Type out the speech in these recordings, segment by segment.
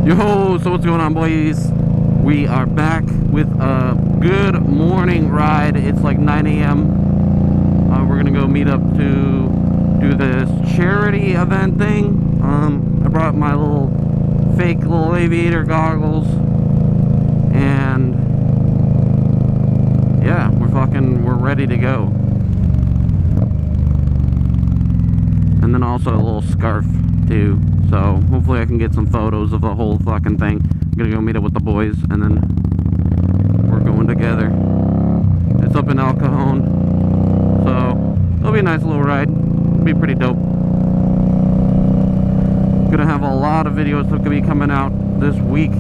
Yo, so what's going on, boys? We are back with a good morning ride. It's like 9 a.m. We're gonna go meet up to do this charity event thing. I brought my fake little aviator goggles, and yeah, we're ready to go. And then also a little scarf too. So hopefully I can get some photos of the whole fucking thing. I'm gonna go meet up with the boys, and then we're going together. It's up in El Cajon, so it'll be a nice little ride. It'll be pretty dope. Gonna have a lot of videos that could be coming out this week,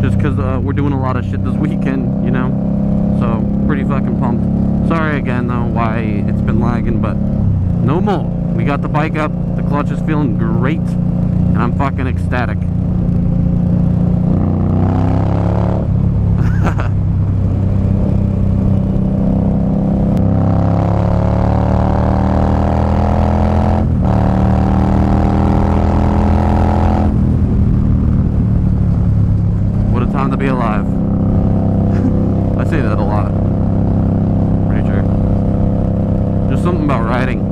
just because we're doing a lot of shit this weekend, you know. So pretty fucking pumped. Sorry again though why it's been lagging, but no more. We got the bike up, the clutch is feeling great, and I'm fucking ecstatic. What a time to be alive. I say that a lot. Pretty sure. There's something about riding.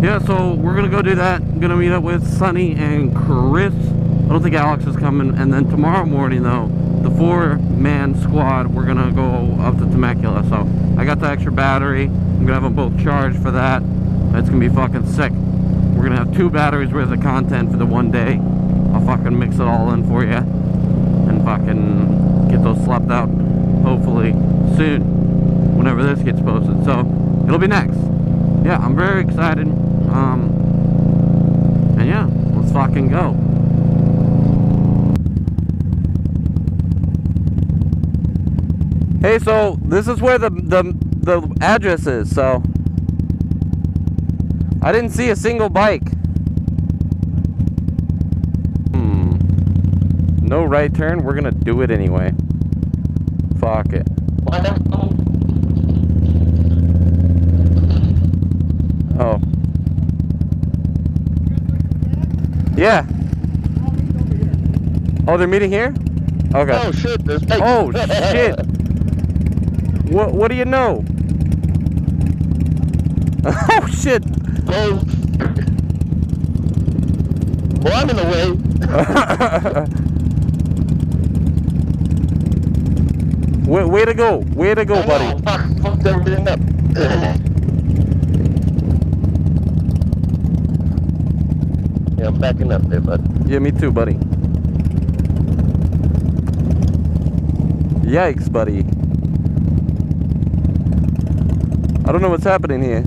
Yeah, so we're gonna go do that. I'm gonna meet up with Sunny and Chris. I don't think Alex is coming. And then tomorrow morning though, the 4-man squad, we're gonna go up to Temecula. So I got the extra battery. I'm gonna have them both charged for that. It's gonna be fucking sick. We're gonna have 2 batteries worth of content for the one day. I'll fucking mix it all in for you and fucking get those slept out hopefully soon, whenever this gets posted. So it'll be next. Yeah, I'm very excited. And yeah, let's fucking go. Hey, so this is where the address is. So I didn't see a single bike. No right turn. We're gonna do it anyway. Fuck it. Oh. Yeah. Oh, they're meeting here? Okay. Oh shit, there's bikes. Oh shit. What do you know? Oh shit. Well, I'm in the way. Way to go. Way to go, buddy. Fucked everything up. Yeah, I'm backing up there, bud. Yeah, me too, buddy. Yikes, buddy. I don't know what's happening here.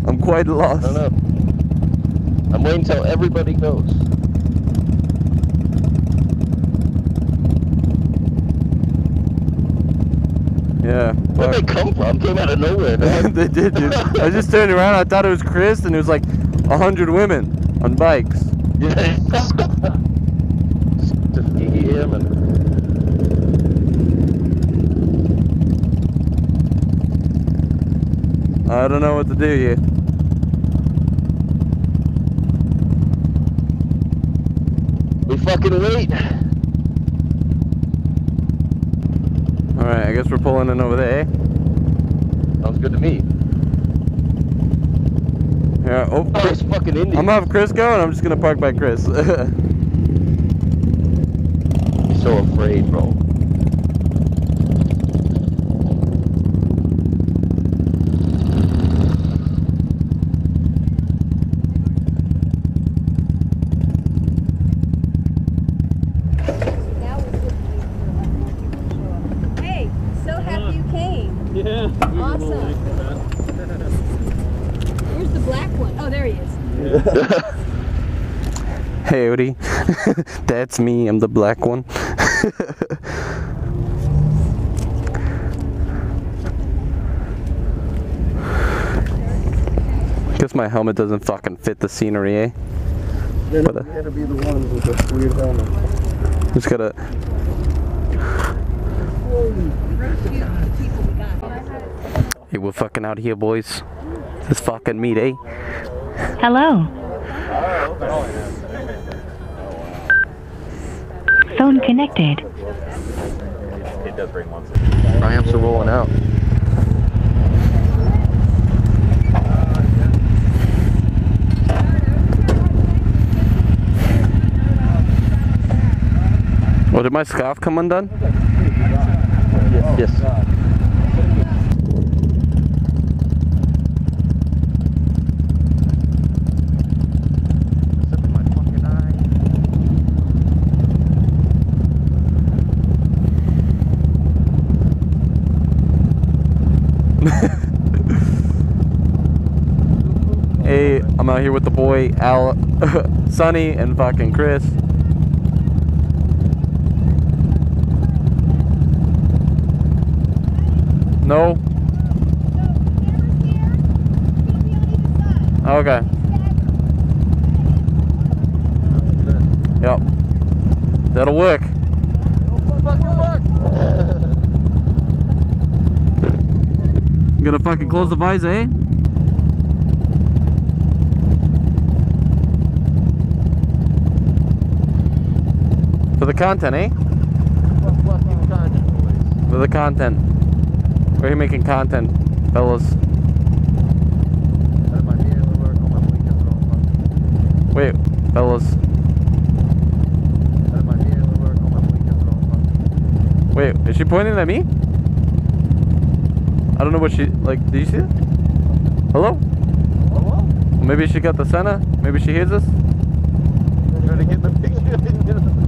I'm quite lost. I don't know. I'm waiting till everybody goes. Yeah. Where'd they come from? Came out of nowhere, man. They did, dude. I just turned around. I thought it was Chris, and it was like 100 women on bikes. Yeah. Yeah, man. I don't know what to do here. We fucking wait. Alright, I guess we're pulling in over there, eh? Sounds good to me. Yeah, oh, Oh, it's fucking Indian. I'm gonna have Chris go, and I'm just gonna park by Chris. So afraid, bro. Hey, so happy you came. Yeah. Awesome. Where's the black one? Oh, there he is. Hey, Odie. That's me. I'm the black one. Guess my helmet doesn't fucking fit the scenery, eh? Then you gotta be the one with the weird helmet. Just gotta. Hey, we're fucking out here, boys. This fucking meat, eh? Hello. Phone connected. It does bring one. Triumphs are rolling out. Oh, did my scarf come undone? Yes. Hey, I'm out here with the boy Al, Sonny, and fucking Chris. No. Okay. Yep. That'll work. Gonna fucking close the visor, eh? For the content, eh? For the content. We're here making content, fellas. Wait, fellas. Wait, is she pointing at me? I don't know what she, like, did you see it? Hello? Hello? Maybe she got the center? Maybe she hears us? Trying to get the picture.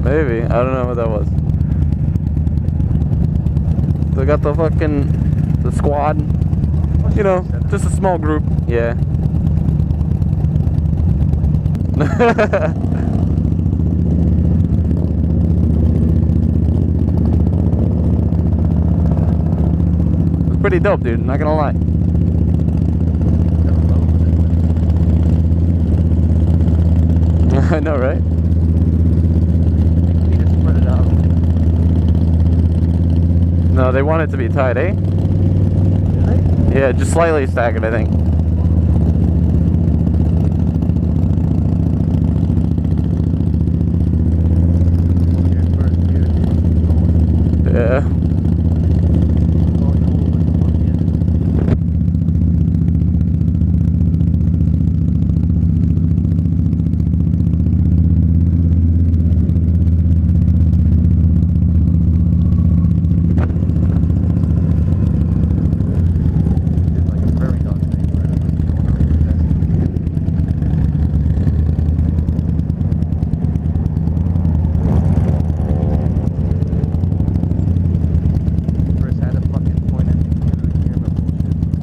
Maybe, I don't know what that was. They got the fucking, the squad. You know, just a small group. Yeah. It's pretty dope, dude, not gonna lie. I know, right? We just spread it out. No, they want it to be tight, eh? Really? Yeah, just slightly staggered, I think. Yeah.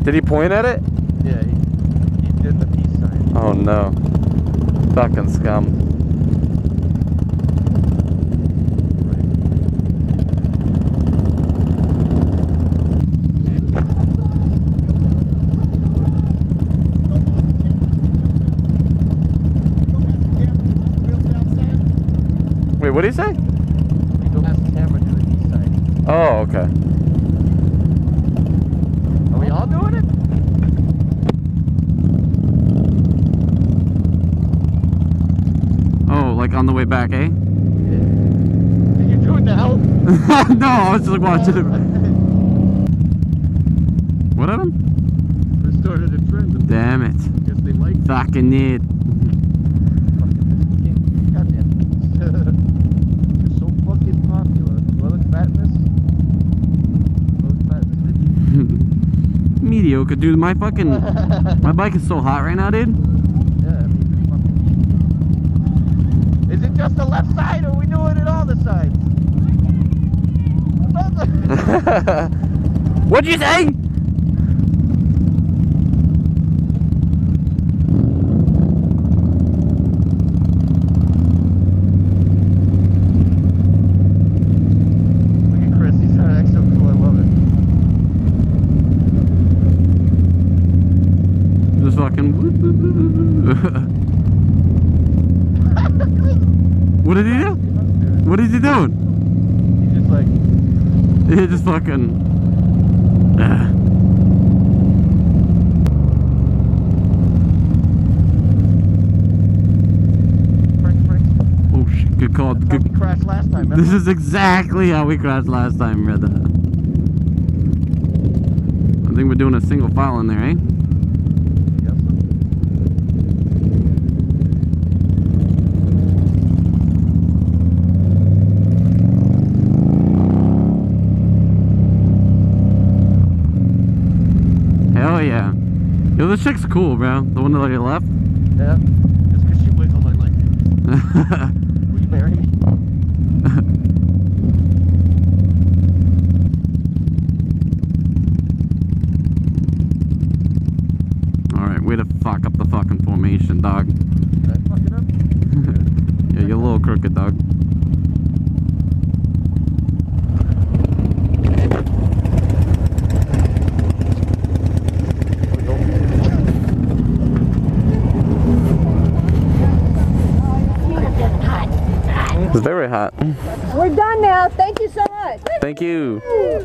Did he point at it? Yeah, he did the peace sign. Oh no. Fucking scum. Wait, what did he say? He go past the camera to the peace sign. Oh, okay. Are we all doing it? Oh, like on the way back, eh? Did you do it now? No, I was just watching it. What happened? Restored a trend. Damn it. Guess they like it. Fucking it. Goddamn. You're so fucking popular. Well, it's fatness. Mediocre, dude. My fucking my bike is so hot right now, dude. Yeah, I mean, fucking. Is it just the left side, or are we doing it all the sides? What'd you say? Look at Chris, he's trying to act so cool, I love it. Just fucking. What did he do? What is he doing? He's just like, He just fucking. called. That's how we crashed last time, This remember? is exactly how we crashed last time, brother. I think we're doing a single file in there, eh? Yes. Hell yeah. Yo, this chick's cool, bro. The one to your left. Yeah. Just because she wiggles like it. Will you marry me? Alright, way to fuck up the fucking formation, dog. Did I fuck it up? Yeah, you're a little crooked, dog. It's very hot. We're done now. Thank you so much. Thank you.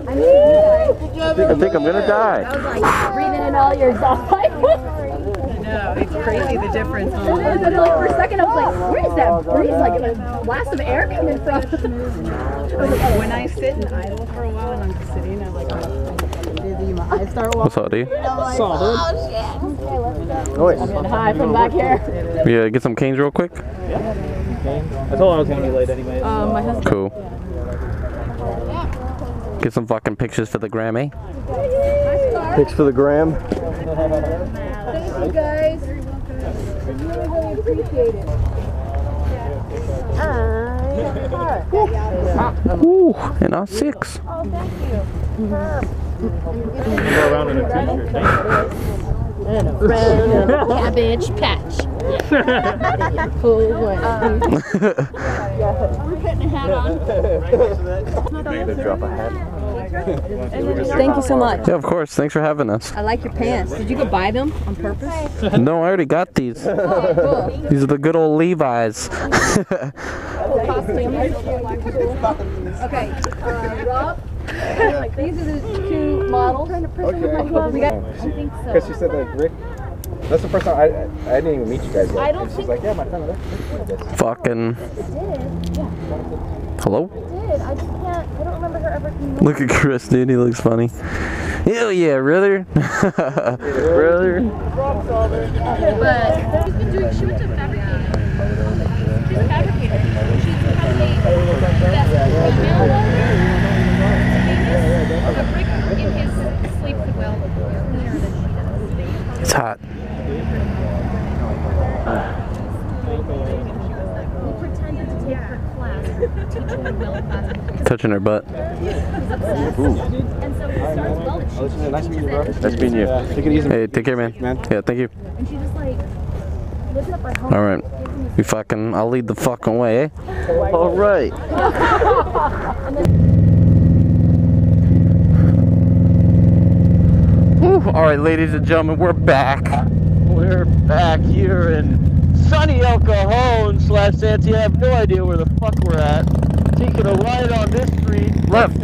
I need you guys. I think I'm gonna die. I was like breathing in all your exhaust pipe. No, it's crazy the difference. And then like for a second I was like, where is that breeze? Like a blast of air coming from? I was like, When I sit and idle for a while and I'm just sitting, I'm like, I'm dizzy, my eyes start What's watering. up, dude? I'm like, oh shit. Okay, let's go. Noise. I'm getting high from back here. Yeah, get some canes real quick. I told him I was gonna be late anyway. My husband. Cool. Get some fucking pictures for the gram, eh? Pics for the gram. Thank you guys. Really, really appreciate it. Ooh, and our 6. Oh, thank you. Go around in a t-shirt. And a friend of Cabbage Patch. Cool one. I'm putting a hat on. Drop a hat. Thank you so much. Yeah, of course. Thanks for having us. I like your pants. Did you go buy them on purpose? No, I already got these. Oh, cool. These are the good old Levi's. Cool costume. Okay, Rob. These are the 2 models. Okay. We got, I think so. Because she said like Rick. That's the first time I didn't even meet you guys yet. I don't and she's think- like, yeah, my friend Rick did this. Fucking. Hello? I just can't. I don't remember her ever coming. Look at Chris, dude. He looks funny. Hell yeah, brother. Brother. But she's been doing. She went to fabricating. She's a fabricator. She's has a female a brick in his sleep could well cleaner than she does. It's hot. He pretended to take her class, teaching her well class. Touching her butt. He's obsessed. And so he starts welding. Nice to meet you, bro. Nice meeting you. Take it easy. Hey, take care, man. Yeah, thank you. And she just like lives up her home. All right. You fucking. I'll lead the fucking way, eh? All right. Whew. All right, ladies and gentlemen, we're back. We're back here in sunny El Cajon / Santee. I have no idea where the fuck we're at. Taking a right on this street. Left.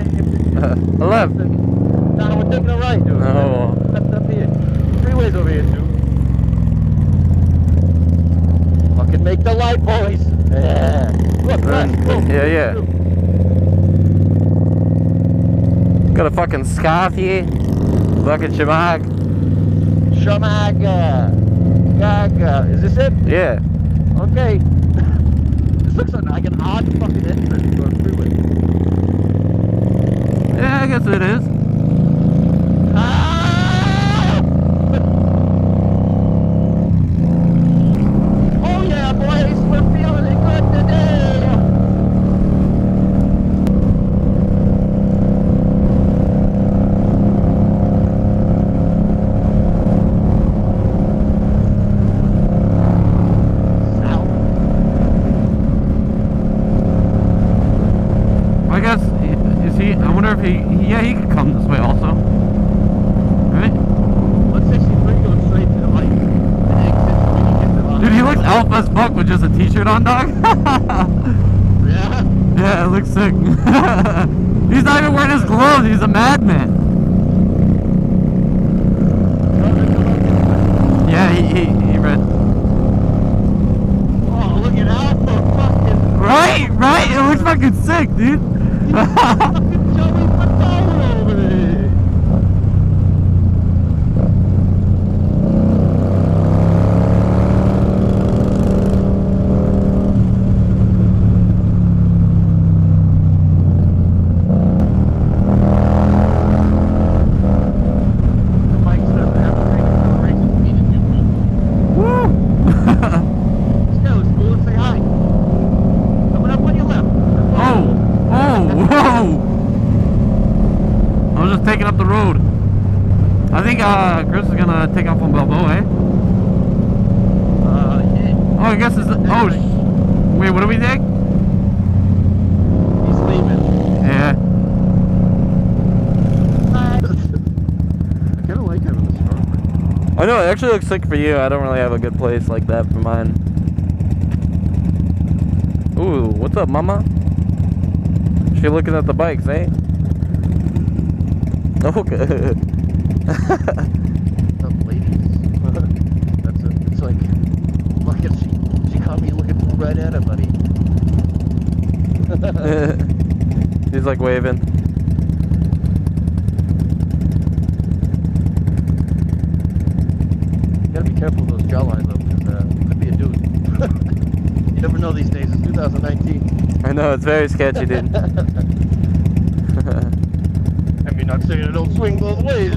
Left. No, we're taking a right, dude. Oh. Left up here. Freeway's over here, too. Fucking make the light, boys. Yeah. Look, look. Yeah, yeah. Got a fucking scarf here. Fucking shamag. Shamaga. Gaga. Is this it? Yeah. Okay. This looks like an odd fucking entrance for a freeway. Yeah, I guess it is. Ah! Oh yeah, boys, we're feeling it good today. South. I guess, is he, I wonder if yeah, he could come this way also. Right? 163 going straight to the light. And exit so we can get to the Dude, he looks alpha as fuck with just a t-shirt on, dog. Yeah. Yeah, it looks sick. He's not even wearing his gloves, he's a madman. Yeah, he read. Oh, look at Alpha fucking. Right? sick, dude. Fucking Joey Fatone over there. Mike says I have to take acceleration speed in YouTube. Woo! Let's go, school, and say hi. Coming up on your left. Oh, oh, whoa! I was just taking up the road. I think Chris is gonna take off on Balboa, eh? Yeah. Oh, I guess it's. Oh, wait, what do we take? He's leaving. Yeah. I kind of like having this car. I know, it actually looks sick for you. I don't really have a good place like that for mine. Ooh, what's up, mama? She looking at the bikes, eh? Okay. The ladies. That's it. It's like, look at she caught me looking right at her, buddy. He's like waving. You gotta be careful with those jaw lines though, because it could be a dude. You never know these days. It's 2019. I know, it's very sketchy, dude. I mean, not saying I don't swing both ways.